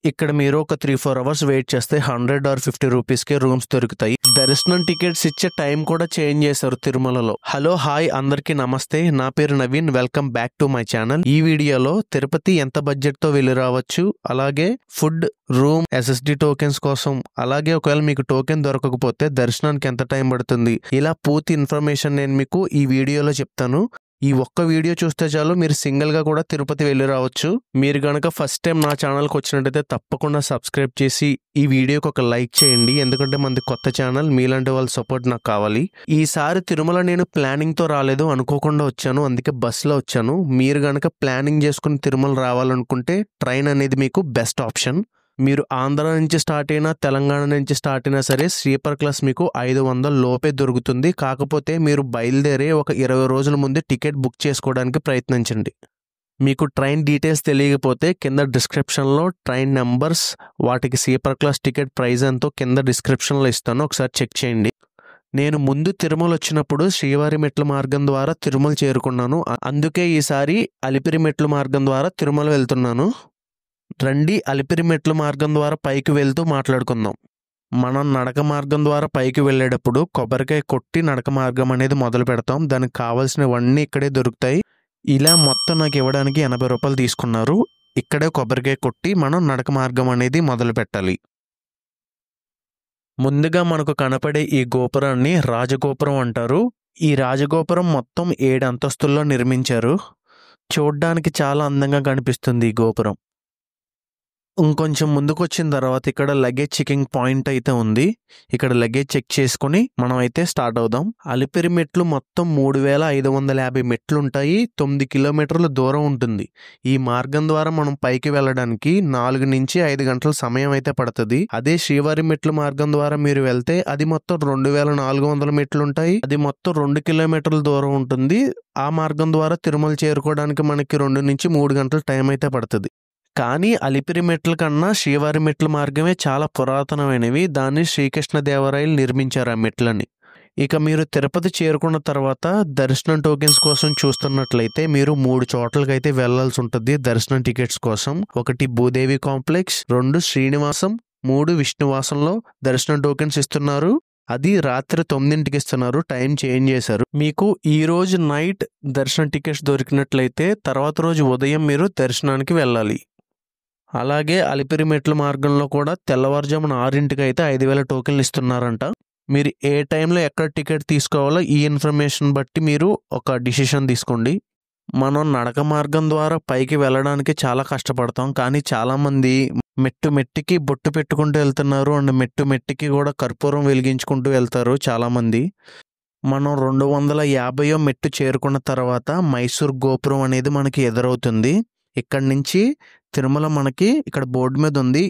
ఇక్కడ మీరు ఒక 3-4 అవర్స్ వెయిట్ చేస్తే 100 or 50 రూపీస్కే రూమ్స్ దొరుకుతాయి. దర్శనం టికెట్స్ ఇచ్చే టైం కూడా చేంజ్ చేశారు తిరుమలలో. హలో హాయ్ అందరికీ నమస్తే, నా పేరు Naveen. Welcome back to my channel. ఈ వీడియోలో తిరుపతి ఎంత బడ్జెట్ తో వెళ్ళి రావచ్చు, అలాగే ఫుడ్, రూమ్, SSD టోకెన్స్ కోసం, అలాగే ఒకవేళ మీకు టోకెన్ దొరకకపోతే దర్శనానికి ఎంత టైం పడుతుంది, ఇలా పూర్తి ఇన్ఫర్మేషన్ నేను మీకు ఈ వీడియోలో చెప్తాను. ఈ ఒక్క వీడియో చూస్తే చాలు మీరు సింగిల్ గా కూడా తిరుపతి వెళ్ళి రావచ్చు. మీరు గనక ఫస్ట్ టైం నా ఛానల్కి వచ్చినట్టయితే తప్పకుండా సబ్స్క్రైబ్ చేసి ఈ వీడియోకి ఒక లైక్ చేయండి. ఎందుకంటే మనది కొత్త ఛానల్, మీలాంటి వాళ్ళ సపోర్ట్ నాకు కావాలి. ఈసారి తిరుమల నేను ప్లానింగ్ తో రాలేదు, అనుకోకుండా వచ్చాను. అందుకే బస్సులో వచ్చాను. మీరు గనక ప్లానింగ్ చేసుకుని తిరుమల రావాలనుకుంటే ట్రైన్ అనేది మీకు బెస్ట్ ఆప్షన్. మీరు ఆంధ్ర నుంచి స్టార్ట్ అయినా, తెలంగాణ నుంచి స్టార్ట్ అయినా సరే స్లీపర్ క్లాస్ మీకు 500 లోపే దొరుకుతుంది. కాకపోతే మీరు బయలుదేరే ఒక 20 రోజుల ముందు టికెట్ బుక్ చేసుకోవడానికి ప్రయత్నించండి. మీకు ట్రైన్ డీటెయిల్స్ తెలియకపోతే కింద డిస్క్రిప్షన్లో ట్రైన్ నెంబర్స్, వాటికి స్లీపర్ క్లాస్ టికెట్ ప్రైస్ ఎంతో కింద డిస్క్రిప్షన్లో ఇస్తాను, ఒకసారి చెక్ చేయండి. నేను ముందు తిరుమల వచ్చినప్పుడు శ్రీవారి మెట్ల మార్గం ద్వారా తిరుమల చేరుకున్నాను. అందుకే ఈసారి అలిపిరి మెట్ల మార్గం ద్వారా తిరుమల వెళ్తున్నాను. రండి, అలిపిరి మెట్ల మార్గం ద్వారా పైకి వెళ్తూ మాట్లాడుకుందాం. మనం నడక మార్గం ద్వారా పైకి వెళ్ళేటప్పుడు కొబ్బరికాయ కొట్టి నడక మార్గం అనేది మొదలు పెడతాం. దానికి కావాల్సినవన్నీ ఇక్కడే దొరుకుతాయి. ఇలా మొత్తం నాకు ఇవ్వడానికి 80 రూపాయలు తీసుకున్నారు. ఇక్కడే కొబ్బరికాయ కొట్టి మనం నడక మార్గం అనేది మొదలు పెట్టాలి. ముందుగా మనకు కనపడే ఈ గోపురాన్ని రాజగోపురం అంటారు. ఈ రాజగోపురం మొత్తం 7 అంతస్తుల్లో నిర్మించారు. చూడ్డానికి చాలా అందంగా కనిపిస్తుంది ఈ గోపురం. ఇంకొంచెం ముందుకు వచ్చిన తర్వాత ఇక్కడ లగేజ్ చెకింగ్ పాయింట్ అయితే ఉంది. ఇక్కడ లగేజ్ చెక్ చేసుకుని మనం అయితే స్టార్ట్ అవుదాం. అలిపిరి మెట్లు మొత్తం 3550 మెట్లు ఉంటాయి. 9 కిలోమీటర్ల దూరం ఉంటుంది. ఈ మార్గం ద్వారా మనం పైకి వెళ్ళడానికి 4 నుంచి 5 గంటల సమయం అయితే పడుతుంది. అదే శ్రీవారి మెట్ల మార్గం ద్వారా మీరు వెళ్తే అది మొత్తం 2400 మెట్లు ఉంటాయి. అది మొత్తం 2 కిలోమీటర్ల దూరం ఉంటుంది. ఆ మార్గం ద్వారా తిరుమల చేరుకోవడానికి మనకి 2 నుంచి 3 గంటల టైం అయితే పడుతుంది. కానీ అలిపిరి మెట్ల కన్నా శ్రీవారి మెట్ల మార్గమే చాలా పురాతనమైనవి. దాన్ని శ్రీకృష్ణదేవరాయలు నిర్మించారు ఆ మెట్లని. ఇక మీరు తిరుపతి చేరుకున్న తర్వాత దర్శనం టోకెన్స్ కోసం చూస్తున్నట్లయితే మీరు 3 చోట్లకైతే వెళ్లాల్సి ఉంటుంది దర్శనం టికెట్స్ కోసం. 1 భూదేవి కాంప్లెక్స్, 2 శ్రీనివాసం, 3 విష్ణువాసంలో దర్శనం టోకెన్స్ ఇస్తున్నారు. అది రాత్రి 9కి ఇస్తున్నారు. టైం చేంజ్ చేశారు. మీకు ఈ రోజు నైట్ దర్శనం టికెట్స్ దొరికినట్లయితే తర్వాత రోజు ఉదయం మీరు దర్శనానికి వెళ్ళాలి. అలాగే అలిపిరి మెట్ల మార్గంలో కూడా తెల్లవారుజామున 6కి అయితే 5000 టోకెన్లు ఇస్తున్నారంట. మీరు ఏ టైంలో ఎక్కడ టికెట్ తీసుకోవాలో ఈ ఇన్ఫర్మేషన్ బట్టి మీరు ఒక డిసిషన్ తీసుకోండి. మనం నడక మార్గం ద్వారా పైకి వెళ్ళడానికి చాలా కష్టపడతాం. కానీ చాలామంది మెట్టుకి బొట్టు పెట్టుకుంటూ వెళ్తున్నారు. అండ్ మెట్టుకి కూడా కర్పూరం వెలిగించుకుంటూ వెళ్తారు చాలామంది. మనం 250వ మెట్టు చేరుకున్న తర్వాత మైసూర్ గోపురం అనేది మనకి ఎదురవుతుంది. ఇక్కడ నుంచి తిరుమల మనకి ఇక్కడ బోర్డు మీద ఉంది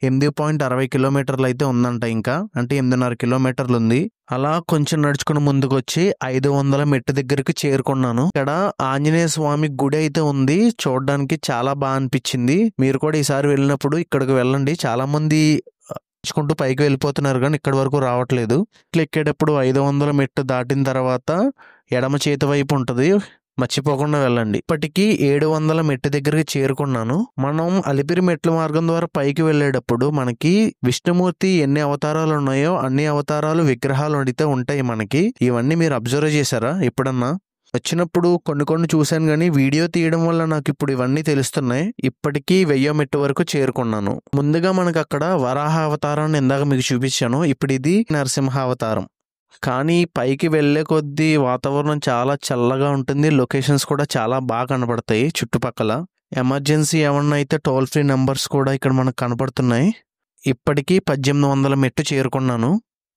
8.60 కిలోమీటర్లు అయితే ఉందంట. ఇంకా అంటే 8.5 కిలోమీటర్లు ఉంది. అలా కొంచెం నడుచుకుని ముందుకు వచ్చి 500 మెట్టు దగ్గరికి చేరుకున్నాను. ఇక్కడ ఆంజనేయ స్వామి గుడి అయితే ఉంది. చూడడానికి చాలా బాగా అనిపించింది. మీరు కూడా ఈసారి వెళ్ళినప్పుడు ఇక్కడికి వెళ్ళండి. చాలా మంది నడుచుకుంటూ పైకి వెళ్ళిపోతున్నారు కానీ ఇక్కడి వరకు రావట్లేదు. ఇట్లా ఎక్కేటప్పుడు 500 మెట్టు దాటిన తర్వాత ఎడమ చేతి వైపు ఉంటుంది, మర్చిపోకుండా వెళ్ళండి. ఇప్పటికీ 700 మెట్టు దగ్గరికి చేరుకున్నాను. మనం అలిపిరి మెట్ల మార్గం ద్వారా పైకి వెళ్ళేటప్పుడు మనకి విష్ణుమూర్తి ఎన్ని అవతారాలు ఉన్నాయో అన్ని అవతారాలు విగ్రహాలు అయితే ఉంటాయి మనకి. ఇవన్నీ మీరు అబ్జర్వ్ చేశారా ఎప్పుడన్నా? వచ్చినప్పుడు కొన్ని చూశాను కానీ వీడియో తీయడం వల్ల నాకు ఇప్పుడు ఇవన్నీ తెలుస్తున్నాయి. ఇప్పటికీ 1000 మెట్టు వరకు చేరుకున్నాను. ముందుగా మనకు అక్కడ వరాహ అవతారాన్ని ఇందాక మీకు చూపించాను. ఇప్పుడు ఇది నరసింహ అవతారం. కానీ పైకి వెళ్లే కొద్దీ వాతావరణం చాలా చల్లగా ఉంటుంది. లొకేషన్స్ కూడా చాలా బాగా కనబడతాయి చుట్టుపక్కల. ఎమర్జెన్సీ ఏమన్నా అయితే టోల్ ఫ్రీ నెంబర్స్ కూడా ఇక్కడ మనకు కనపడుతున్నాయి. ఇప్పటికీ 1800 మెట్టు చేరుకున్నాను.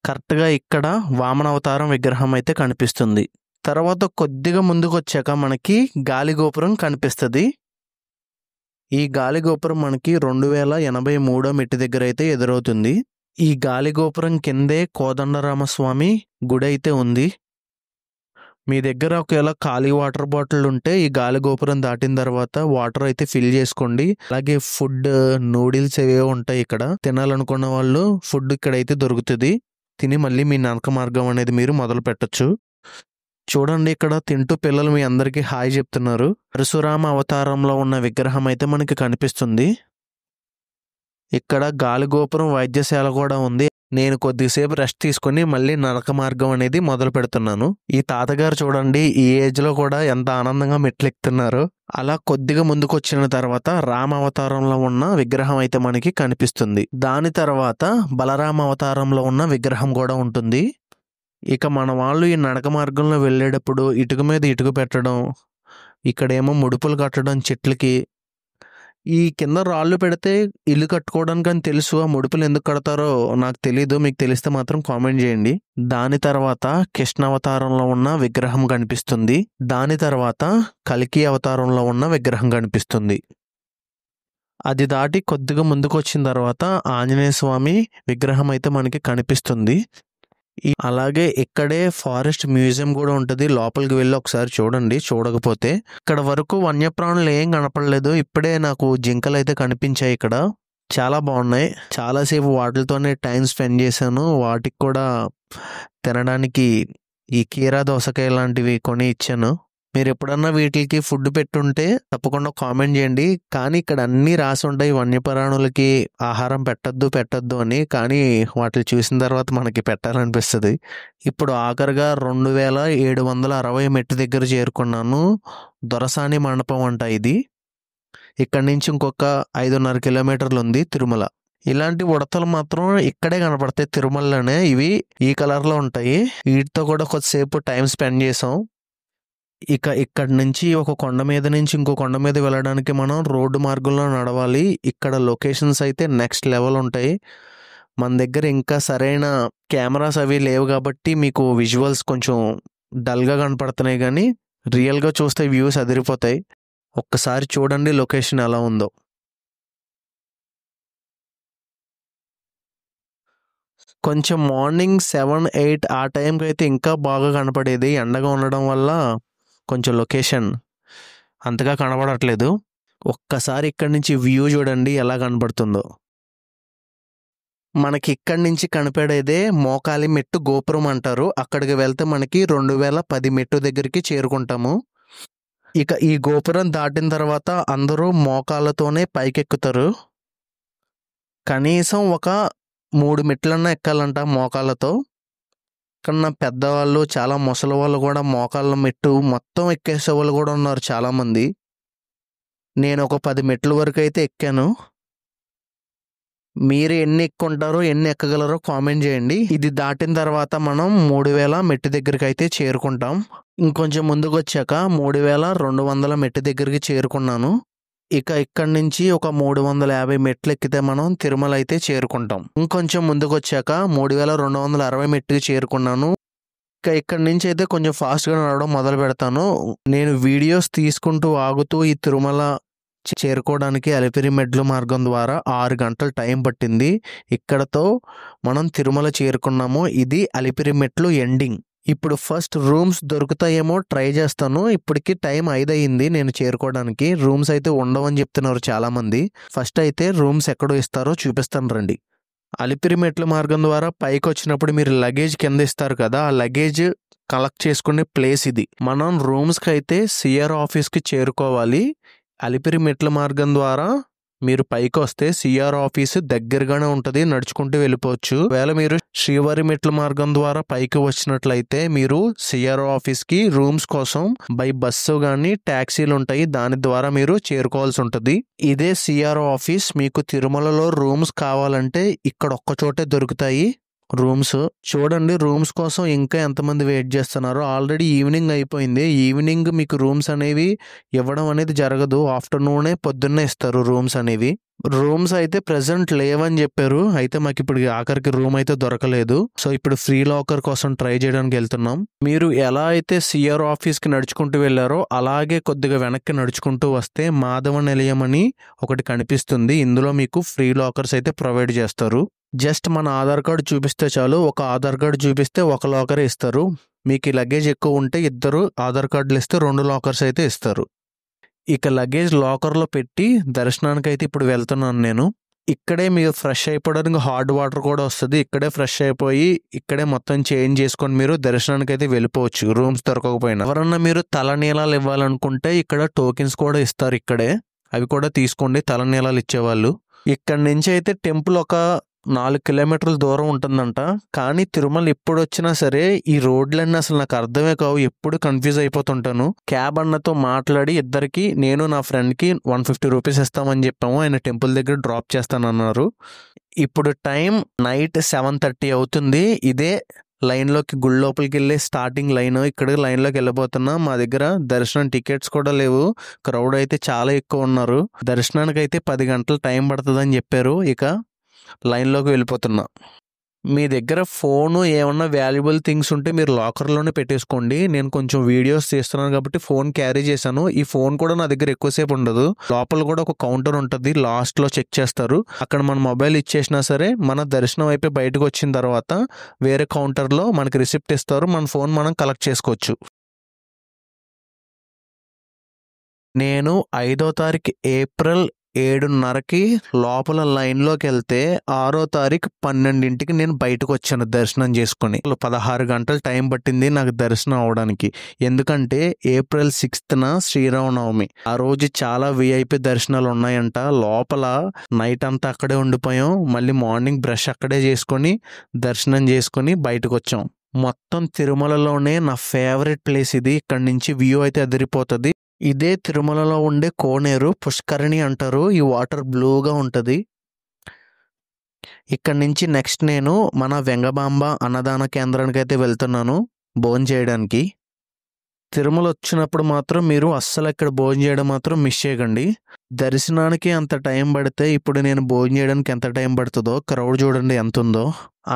కరెక్ట్గా ఇక్కడ వామన అవతారం విగ్రహం అయితే కనిపిస్తుంది. తర్వాత కొద్దిగా ముందుకు వచ్చాక మనకి గాలిగోపురం కనిపిస్తుంది. ఈ గాలిగోపురం మనకి 2083వ మెట్టు దగ్గర అయితే ఎదురవుతుంది. ఈ గాలిగోపురం కిందే కోదండరామస్వామి గుడి అయితే ఉంది. మీ దగ్గర ఒకవేళ ఖాళీ వాటర్ బాటిల్ ఉంటే ఈ గాలిగోపురం దాటిన తర్వాత వాటర్ అయితే ఫిల్ చేసుకోండి. అలాగే ఫుడ్, నూడిల్స్ ఏవో ఉంటాయి ఇక్కడ. తినాలనుకున్న వాళ్ళు ఫుడ్ ఇక్కడైతే దొరుకుతుంది. తిని మళ్ళీ మీ నడక మార్గం అనేది మీరు మొదలు పెట్టచ్చు. చూడండి, ఇక్కడ తింటూ పిల్లలు మీ అందరికీ హాయ్ చెప్తున్నారు. పరశురామ అవతారంలో ఉన్న విగ్రహం అయితే మనకి కనిపిస్తుంది. ఇక్కడ గాలి గోపురం వైద్యశాల కూడా ఉంది. నేను కొద్దిసేపు రెస్ట్ తీసుకొని మళ్ళీ నరక మార్గం అనేది మొదలు పెడుతున్నాను. ఈ తాతగారు చూడండి ఈ ఏజ్లో కూడా ఎంత ఆనందంగా మెట్లెక్కుతున్నారు. అలా కొద్దిగా ముందుకు వచ్చిన తర్వాత రామ అవతారంలో ఉన్న విగ్రహం అయితే మనకి కనిపిస్తుంది. దాని తర్వాత బలరామ అవతారంలో ఉన్న విగ్రహం కూడా ఉంటుంది. ఇక మన వాళ్ళు ఈ నడక మార్గంలో వెళ్ళేటప్పుడు ఇటుక మీద ఇటుక పెట్టడం, ఇక్కడేమో ముడుపులు కట్టడం చెట్లకి. ఈ కింద రాళ్ళు పెడితే ఇల్లు కట్టుకోవడానికి అని తెలుసు. ఆ ముడుపులు ఎందుకు కడతారో నాకు తెలీదు. మీకు తెలిస్తే మాత్రం కామెంట్ చేయండి. దాని తర్వాత కృష్ణ అవతారంలో ఉన్న విగ్రహం కనిపిస్తుంది. దాని తర్వాత కల్కి అవతారంలో ఉన్న విగ్రహం కనిపిస్తుంది. అది దాటి కొద్దిగా ముందుకు వచ్చిన తర్వాత ఆంజనేయ స్వామి విగ్రహం అయితే మనకి కనిపిస్తుంది. అలాగే ఇక్కడే ఫారెస్ట్ మ్యూజియం కూడా ఉంటుంది. లోపలికి వెళ్ళి ఒకసారి చూడండి చూడకపోతే. ఇక్కడ వరకు వన్యప్రాణులు ఏం కనపడలేదు. ఇప్పుడే నాకు జింకలు అయితే కనిపించాయి. ఇక్కడ చాలా బాగున్నాయి. చాలాసేపు వాటితోనే టైం స్పెండ్ చేశాను. వాటికి కూడా తినడానికి ఈ కీరా దోసకాయ లాంటివి కొని ఇచ్చాను. మీరు ఎప్పుడన్నా వీటికి ఫుడ్ పెట్టుంటే తప్పకుండా కామెంట్ చేయండి. కానీ ఇక్కడ అన్నీ రాసి ఉంటాయి వన్యప్రాణులకి ఆహారం పెట్టద్దు అని. కానీ వాటిని చూసిన తర్వాత మనకి పెట్టాలనిపిస్తుంది. ఇప్పుడు ఆఖరిగా 2760 మెట్టు దగ్గర చేరుకున్నాను. దొరసాని మండపం అంట ఇది. ఇక్కడ నుంచి ఇంకొక 5.5 కిలోమీటర్లు ఉంది తిరుమల. ఇలాంటి ఉడతలు మాత్రం ఇక్కడే కనపడతాయి తిరుమలలోనే. ఇవి ఈ కలర్లో ఉంటాయి. వీటితో కూడా కొద్దిసేపు టైం స్పెండ్ చేసాం. ఇక ఇక్కడి నుంచి ఒక కొండ మీద నుంచి ఇంకో కొండ మీద వెళ్ళడానికి మనం రోడ్డు మార్గంలో నడవాలి. ఇక్కడ లొకేషన్స్ అయితే నెక్స్ట్ లెవెల్ ఉంటాయి. మన దగ్గర ఇంకా సరైన కెమెరాస్ అవి లేవు కాబట్టి మీకు విజువల్స్ కొంచెం డల్గా కనపడుతున్నాయి. కానీ రియల్గా చూస్తే వ్యూస్ అదిరిపోతాయి. ఒక్కసారి చూడండి లొకేషన్ ఎలా ఉందో. కొంచెం మార్నింగ్ 7-8 ఆ టైంకి అయితే ఇంకా బాగా కనపడేది. ఎండగా ఉండడం వల్ల కొంచెం లొకేషన్ అంతగా కనబడట్లేదు. ఒక్కసారి ఇక్కడి నుంచి వ్యూ చూడండి ఎలా కనబడుతుందో. మనకి ఇక్కడి నుంచి కనపడేదే మోకాలి మెట్టు గోపురం అంటారు. అక్కడికి వెళ్తే మనకి 2010 మెట్టు దగ్గరికి చేరుకుంటాము. ఇక ఈ గోపురం దాటిన తర్వాత అందరూ మోకాళ్ళతోనే పైకెక్కుతారు. కనీసం ఒక 3 మెట్లన్నా ఎక్కాలంట మోకాళ్ళతో. కన్నా పెద్దవాళ్ళు చాలా ముసలి వాళ్ళు కూడా మోకాళ్ళ మెట్టు మొత్తం ఎక్కేసే వాళ్ళు కూడా ఉన్నారు చాలామంది. నేను ఒక 10 మెట్ల వరకు అయితే ఎక్కాను. మీరు ఎన్ని ఎక్కుంటారో ఎన్ని ఎక్కగలరో కామెంట్ చేయండి. ఇది దాటిన తర్వాత మనం 3000 మెట్టు దగ్గరికి అయితే చేరుకుంటాం. ఇంకొంచెం ముందుకు వచ్చాక 3200 మెట్టు దగ్గరికి చేరుకున్నాను. ఇక ఇక్కడి నుంచి ఒక 350 మెట్లు ఎక్కితే మనం తిరుమల అయితే చేరుకుంటాం. ఇంకొంచెం ముందుకు వచ్చాక 3260 మెట్టుకి చేరుకున్నాను. ఇక ఇక్కడి నుంచి అయితే కొంచెం ఫాస్ట్గా నడవడం మొదలు పెడతాను. నేను వీడియోస్ తీసుకుంటూ ఆగుతూ ఈ తిరుమల చేరుకోవడానికి అలిపిరి మెట్ల మార్గం ద్వారా 6 గంటలు టైం పట్టింది. ఇక్కడతో మనం తిరుమల చేరుకున్నాము. ఇది అలిపిరి మెట్లు ఎండింగ్. ఇప్పుడు ఫస్ట్ రూమ్స్ దొరుకుతాయేమో ట్రై చేస్తాను. ఇప్పటికి టైం 5 అయింది నేను చేరుకోవడానికి. రూమ్స్ అయితే ఉండవని చెప్తున్నారు చాలామంది. ఫస్ట్ అయితే రూమ్స్ ఎక్కడో ఇస్తారో చూపిస్తాను రండి. అలిపిరి మెట్ల మార్గం ద్వారా పైకి వచ్చినప్పుడు మీరు లగేజ్ కింద ఇస్తారు కదా, ఆ లగేజ్ కలెక్ట్ చేసుకునే ప్లేస్ ఇది. మనం రూమ్స్కి అయితే సిఆర్ ఆఫీస్కి చేరుకోవాలి. అలిపిరి మెట్ల మార్గం ద్వారా మీరు పైకి వస్తే సిఆర్ ఆఫీస్ దగ్గరగానే ఉంటుంది. నడుచుకుంటూ వెళ్ళిపోవచ్చు. ఒకవేళ మీరు శ్రీవారి మెట్ల మార్గం ద్వారా పైకి వచ్చినట్లయితే మీరు సిఆర్ ఆఫీస్కి రూమ్స్ కోసం బై బస్సు కానీ ట్యాక్సీలు ఉంటాయి. దాని ద్వారా మీరు చేరుకోవాల్సి ఉంటుంది. ఇదే సిఆర్ ఆఫీస్. మీకు తిరుమలలో రూమ్స్ కావాలంటే ఇక్కడ ఒక్కచోటే దొరుకుతాయి రూమ్స్. చూడండి రూమ్స్ కోసం ఇంకా ఎంతమంది వెయిట్ చేస్తున్నారో. ఆల్రెడీ ఈవినింగ్ అయిపోయింది. ఈవినింగ్ మీకు రూమ్స్ అనేవి ఇవ్వడం అనేది జరగదు. ఆఫ్టర్నూనే పొద్దున్నే ఇస్తారు రూమ్స్ అనేవి. రూమ్స్ అయితే ప్రెసెంట్ లేవని చెప్పారు. అయితే మాకు ఇప్పుడు ఆఖరికి రూమ్ అయితే దొరకలేదు. సో ఇప్పుడు ఫ్రీ లాకర్ కోసం ట్రై చేయడానికి వెళ్తున్నాం. మీరు ఎలా అయితే సిఆర్ ఆఫీస్కి నడుచుకుంటూ వెళ్ళారో అలాగే కొద్దిగా వెనక్కి నడుచుకుంటూ వస్తే మాధవ నిలయం అని ఒకటి కనిపిస్తుంది. ఇందులో మీకు ఫ్రీ లాకర్స్ అయితే ప్రొవైడ్ చేస్తారు. జస్ట్ మన ఆధార్ కార్డు చూపిస్తే చాలు. ఒక ఆధార్ కార్డు చూపిస్తే ఒక లాకరే ఇస్తారు. మీకు ఈ లగేజ్ ఎక్కువ ఉంటే 2 ఆధార్ కార్డులు ఇస్తే 2 లాకర్స్ అయితే ఇస్తారు. ఇక లగేజ్ లాకర్లో పెట్టి దర్శనానికి అయితే ఇప్పుడు వెళ్తున్నాను నేను. ఇక్కడే మీరు ఫ్రెష్ అయిపోవడానికి హాట్ వాటర్ కూడా వస్తుంది. ఇక్కడే ఫ్రెష్ అయిపోయి ఇక్కడే మొత్తం చేంజ్ చేసుకొని మీరు దర్శనానికి అయితే వెళ్ళిపోవచ్చు రూమ్స్ దొరకకపోయినా. ఎవరన్నా మీరు తలనీలాలు ఇవ్వాలనుకుంటే ఇక్కడ టోకెన్స్ కూడా ఇస్తారు. ఇక్కడే అవి కూడా తీసుకోండి. తలనీలాలు ఇచ్చేవాళ్ళు ఇక్కడి నుంచి అయితే టెంపుల్ ఒక 4 కిలోమీటర్ల దూరం ఉంటుందంట. కానీ తిరుమల ఎప్పుడొచ్చినా సరే ఈ రోడ్లన్నీ అసలు నాకు అర్థమే కావు. ఎప్పుడు కన్ఫ్యూజ్ అయిపోతుంటాను. క్యాబ్ అన్నతో మాట్లాడి ఇద్దరికి నేను నా ఫ్రెండ్కి 150 రూపీస్ ఇస్తామని చెప్పాము. ఆయన టెంపుల్ దగ్గర డ్రాప్ చేస్తానన్నారు. ఇప్పుడు టైం నైట్ 7:30 అవుతుంది. ఇదే లైన్లోకి గుడి లోపలికి వెళ్ళే స్టార్టింగ్ లైన్. ఇక్కడ లైన్లోకి వెళ్ళిపోతున్నా. మా దగ్గర దర్శనం టికెట్స్ కూడా లేవు. క్రౌడ్ అయితే చాలా ఎక్కువ ఉన్నారు. దర్శనానికి అయితే 10 గంటలు టైం పడుతుందని చెప్పారు. ఇక లైన్లోకి వెళ్ళిపోతున్నా. మీ దగ్గర ఫోను ఏమన్నా వాల్యుబుల్ థింగ్స్ ఉంటే మీరు లాకర్లోనే పెట్టేసుకోండి. నేను కొంచెం వీడియోస్ తీస్తున్నాను కాబట్టి ఫోన్ క్యారీ చేశాను. ఈ ఫోన్ కూడా నా దగ్గర ఎక్కువసేపు ఉండదు. లోపల కూడా ఒక కౌంటర్ ఉంటుంది. లాస్ట్లో చెక్ చేస్తారు. అక్కడ మన మొబైల్ ఇచ్చేసినా సరే మన దర్శనం అయిపోయి బయటకు వచ్చిన తర్వాత వేరే కౌంటర్లో మనకి రిసిప్ట్ ఇస్తారు. మన ఫోన్ మనం కలెక్ట్ చేసుకోవచ్చు. నేను 5వ తారీఖు ఏప్రిల్ 7:30కి లోపల లైన్లోకి వెళ్తే 6వ తారీఖు 12ంటికి నేను బయటకు వచ్చాను దర్శనం చేసుకుని. 16 గంటలు టైం పట్టింది నాకు దర్శనం అవడానికి. ఎందుకంటే ఏప్రిల్ 6న శ్రీరామనవమి. ఆ రోజు చాలా విఐపి దర్శనాలు ఉన్నాయంట. లోపల నైట్ అంతా అక్కడే ఉండిపోయాం. మళ్ళీ మార్నింగ్ బ్రష్ అక్కడే చేసుకొని దర్శనం చేసుకొని బయటకు వచ్చాం. మొత్తం తిరుమలలోనే నా ఫేవరెట్ ప్లేస్ ఇది. ఇక్కడ నుంచి వ్యూ అయితే అదిరిపోతుంది. ఇదే తిరుమలలో ఉండే కోనేరు, పుష్కరిణి అంటారు. ఈ వాటర్ బ్లూగా ఉంటుంది. ఇక్కడ నుంచి నెక్స్ట్ నేను మన వెంగబాంబ అన్నదాన కేంద్రానికి అయితే వెళ్తున్నాను భోజనం చేయడానికి. తిరుమల వచ్చినప్పుడు మాత్రం మీరు అస్సలు ఇక్కడ భోజనం చేయడం మాత్రం మిస్ చేయకండి. దర్శనానికి అంత టైం పడితే ఇప్పుడు నేను భోజనం చేయడానికి ఎంత టైం పడుతుందో క్రౌడ్ చూడండి ఎంత ఉందో.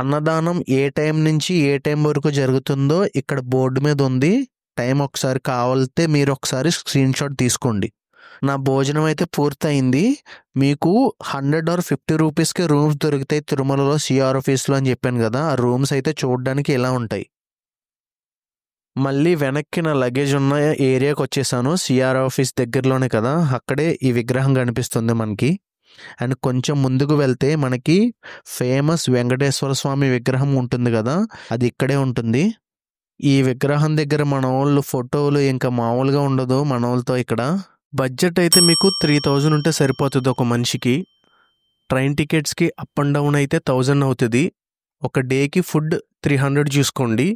అన్నదానం ఏ టైం నుంచి ఏ టైం వరకు జరుగుతుందో ఇక్కడ బోర్డు మీద ఉంది. టైం ఒకసారి కావాలితే మీరు ఒకసారి స్క్రీన్ షాట్ తీసుకోండి. నా భోజనం అయితే పూర్తయింది. మీకు 100 or 50 రూపీస్కి రూమ్స్ దొరుకుతాయి తిరుమలలో సిఆర్ ఆఫీస్లో అని చెప్పాను కదా. ఆ రూమ్స్ అయితే చూడడానికి ఇలా ఉంటాయి. మళ్ళీ వెనక్కి నా లగేజ్ ఉన్న ఏరియాకి వచ్చేసాను. సిఆర్ ఆఫీస్ దగ్గరలోనే కదా, అక్కడే ఈ విగ్రహం కనిపిస్తుంది మనకి. అండ్ కొంచెం ముందుకు వెళ్తే మనకి ఫేమస్ వెంకటేశ్వర స్వామి విగ్రహం ఉంటుంది కదా, అది ఇక్కడే ఉంటుంది. ఈ విగ్రహం దగ్గర మన వాళ్ళు ఫోటోలు ఇంకా మామూలుగా ఉండదు మన వాళ్ళతో. ఇక్కడ బడ్జెట్ అయితే మీకు 3000 ఉంటే సరిపోతుంది ఒక మనిషికి. ట్రైన్ టికెట్స్కి అప్ అండ్ డౌన్ అయితే 1000 అవుతుంది. ఒక డేకి ఫుడ్ 300 చూసుకోండి.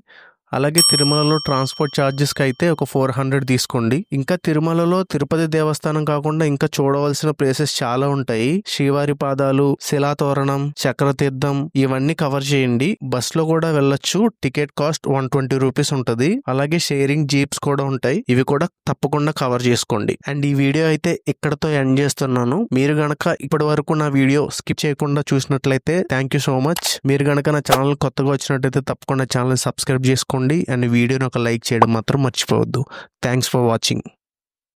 అలాగే తిరుమలలో ట్రాన్స్పోర్ట్ ఛార్జెస్కి అయితే ఒక 400 తీసుకోండి. ఇంకా తిరుమలలో తిరుపతి దేవస్థానం కాకుండా ఇంకా చూడవలసిన ప్లేసెస్ చాలా ఉంటాయి. శ్రీవారి పాదాలు, శిలాతోరణం, చక్రతీర్థం ఇవన్నీ కవర్ చేయండి. బస్లో కూడా వెళ్ళొచ్చు. టికెట్ కాస్ట్ 120 రూపీస్ ఉంటుంది. అలాగే షేరింగ్ జీప్స్ కూడా ఉంటాయి. ఇవి కూడా తప్పకుండా కవర్ చేసుకోండి. అండ్ ఈ వీడియో అయితే ఇక్కడతో ఎండ్ చేస్తున్నాను. మీరు గనక ఇప్పటి వరకు నా వీడియో స్కిప్ చేయకుండా చూసినట్లయితే థ్యాంక్ యూ సో మచ్. మీరు గనక నా ఛానల్ కొత్తగా వచ్చినట్లయితే తప్పకుండా ఛానల్ సబ్స్క్రైబ్ చేసుకోండి. అండ్ వీడియోని ఒక లైక్ చేయడం మాత్రం మర్చిపోవద్దు. Thanks for watching.